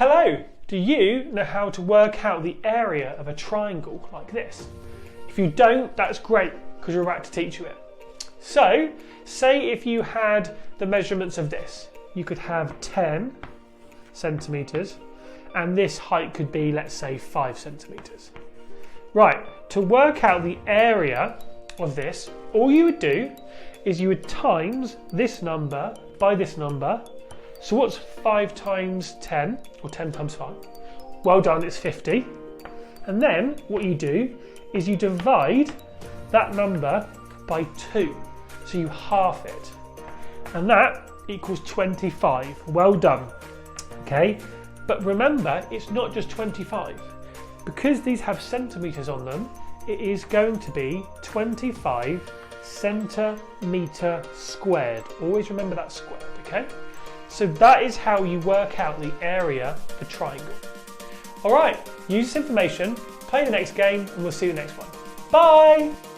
Hello! Do you know how to work out the area of a triangle like this? If you don't, that's great, because we're about to teach you it. So, say if you had the measurements of this. You could have 10 centimetres, and this height could be, let's say, 5 centimetres. Right, to work out the area of this, all you would do is you would times this number by this number. So what's 5 times 10, or 10 times 5? Well done, it's 50. And then what you do is you divide that number by 2. So you half it. And that equals 25. Well done. Okay, but remember, it's not just 25. Because these have centimetres on them, it is going to be 25 centimetre squared. Always remember that squared, okay? So that is how you work out the area of a triangle. All right, use this information, play the next game, and we'll see you next one. Bye!